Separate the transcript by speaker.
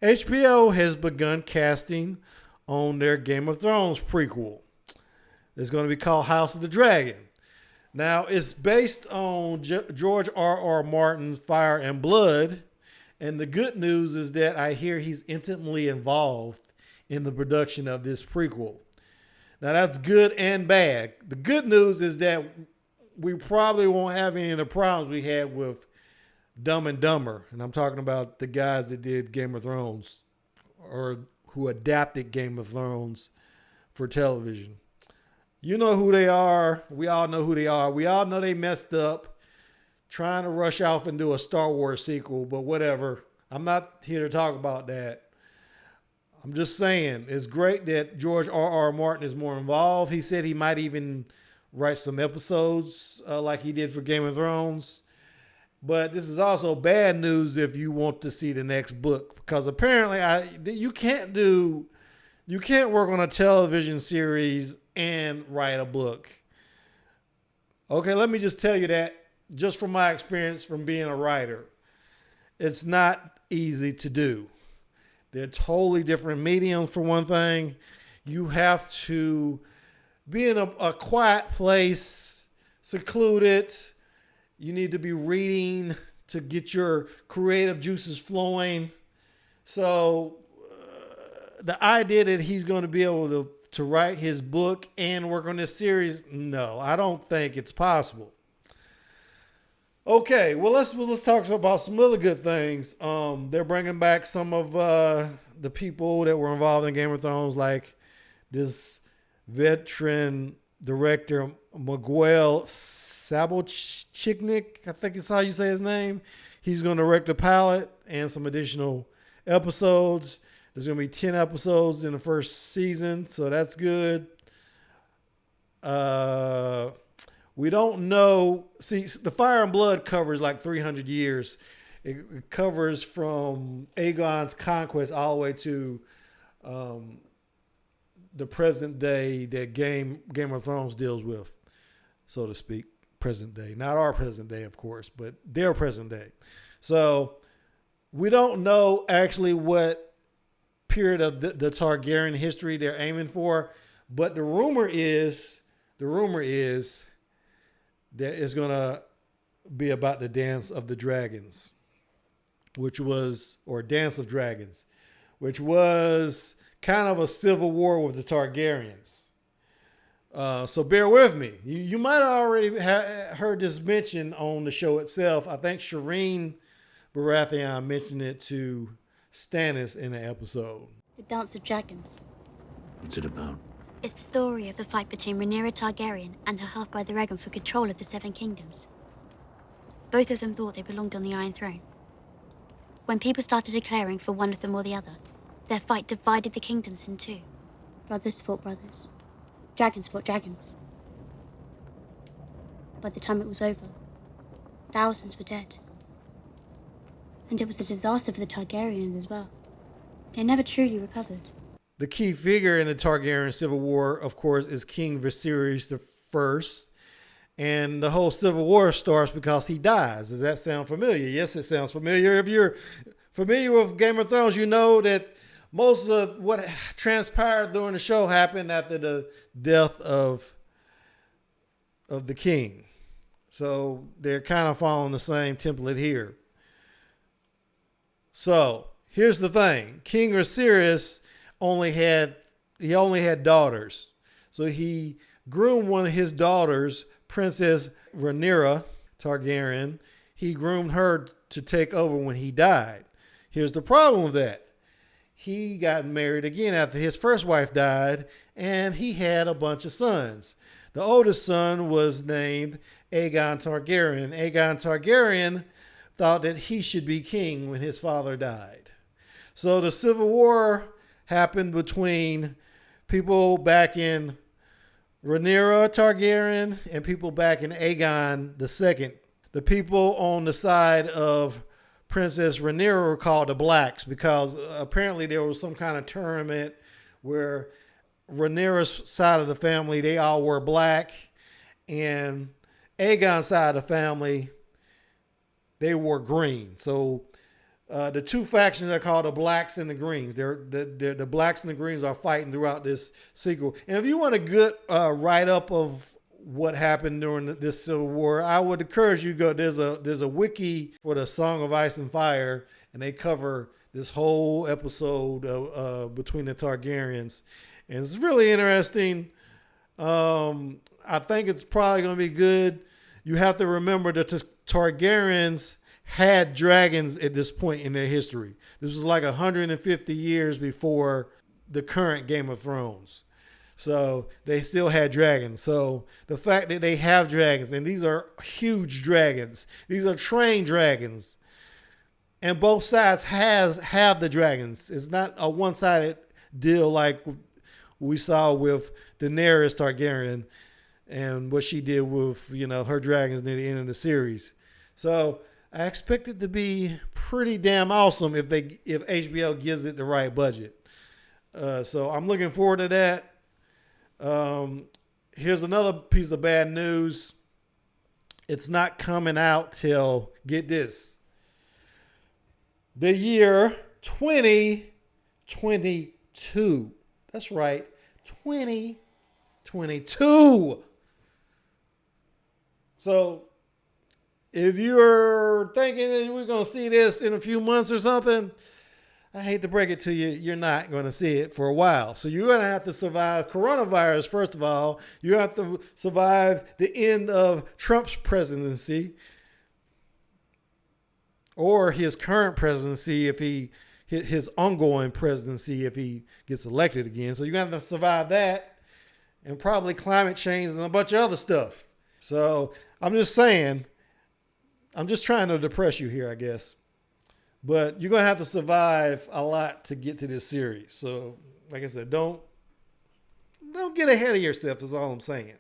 Speaker 1: HBO has begun casting on their Game of Thrones prequel. It's going to be called House of the Dragon. Now, it's based on George R.R. Martin's Fire and Blood. And the good news is that I hear he's intimately involved in the production of this prequel. Now, that's good and bad. The good news is that we probably won't have any of the problems we had with Dumb and Dumber. And I'm talking about the guys that did Game of Thrones or who adapted Game of Thrones for television. You know who they are. We all know who they are. We all know they messed up trying to rush off and do a Star Wars sequel, but whatever. I'm not here to talk about that. I'm just saying it's great that George R.R. Martin is more involved. He said he might even write some episodes like he did for Game of Thrones. But this is also bad news if you want to see the next book, because apparently you can't work on a television series and write a book. Okay, let me just tell you that just from my experience from being a writer, it's not easy to do. They're totally different mediums for one thing. You have to be in a quiet place, secluded. You need to be reading to get your creative juices flowing. So the idea that he's going to be able to write his book and work on this series, no, I don't think it's possible. Okay, well let's talk about some other good things. They're bringing back some of the people that were involved in Game of Thrones, like this veteran director Miguel Sapochnik, I think is how you say his name. He's going to direct the pilot and some additional episodes. There's going to be 10 episodes in the first season, so that's good. We don't know. See, the Fire and Blood covers like 300 years. It covers from Aegon's conquest all the way to the present day that Game of Thrones deals with, so to speak. Present day. Not our present day, of course, but their present day. So we don't know actually what period of the Targaryen history they're aiming for, but the rumor is that it's going to be about the Dance of the Dragons, Dance of Dragons, which was kind of a civil war with the Targaryens. So bear with me. You might have already heard this mentioned on the show itself. I think Shireen Baratheon mentioned it to Stannis in an episode.
Speaker 2: The Dance of Dragons.
Speaker 3: What's it about?
Speaker 2: It's the story of the fight between Rhaenyra Targaryen and her half-brother Aegon for control of the Seven Kingdoms. Both of them thought they belonged on the Iron Throne. When people started declaring for one of them or the other, their fight divided the kingdoms in two. Brothers fought brothers. Dragons fought dragons. By the time it was over, thousands were dead. And it was a disaster for the Targaryens as well. They never truly recovered.
Speaker 1: The key figure in the Targaryen Civil War, of course, is King Viserys I. And the whole Civil War starts because he dies. Does that sound familiar? Yes, it sounds familiar. If you're familiar with Game of Thrones, you know that most of what transpired during the show happened after the death of the king. So they're kind of following the same template here. So here's the thing. King Viserys only had daughters. So he groomed one of his daughters, Princess Rhaenyra Targaryen. He groomed her to take over when he died. Here's the problem with that. He got married again after his first wife died, and he had a bunch of sons. The oldest son was named Aegon Targaryen. Aegon Targaryen thought that he should be king when his father died. So the Civil War happened between people back in Rhaenyra Targaryen and people back in Aegon II. The people on the side of Princess Rhaenyra were called the Blacks because apparently there was some kind of tournament where Rhaenyra's side of the family, they all were black, and Aegon's side of the family, they wore green. So The two factions are called the Blacks and the Greens. The Blacks and the Greens are fighting throughout this sequel. And if you want a good write-up of what happened during this Civil War, I would encourage you to go. There's a wiki for the Song of Ice and Fire, and they cover this whole episode of, between the Targaryens. And it's really interesting. I think it's probably going to be good. You have to remember that the Targaryens had dragons at this point in their history. This was like 150 years before the current Game of Thrones. So they still had dragons. So the fact that they have dragons, and these are huge dragons, these are trained dragons, and both sides have the dragons. It's not a one-sided deal like we saw with Daenerys Targaryen and what she did with, her dragons near the end of the series. So I expect it to be pretty damn awesome if HBO gives it the right budget. So I'm looking forward to that. Here's another piece of bad news. It's not coming out till, get this, the year 2022. That's right, 2022. So if you're thinking that we're going to see this in a few months or something, I hate to break it to you, you're not going to see it for a while. So you're going to have to survive coronavirus, first of all. You have to survive the end of Trump's presidency or his current presidency, if his ongoing presidency, if he gets elected again. So you're going to have to survive that, and probably climate change and a bunch of other stuff. So I'm just saying, I'm just trying to depress you here, I guess. But you're going to have to survive a lot to get to this series. So, like I said, don't get ahead of yourself is all I'm saying.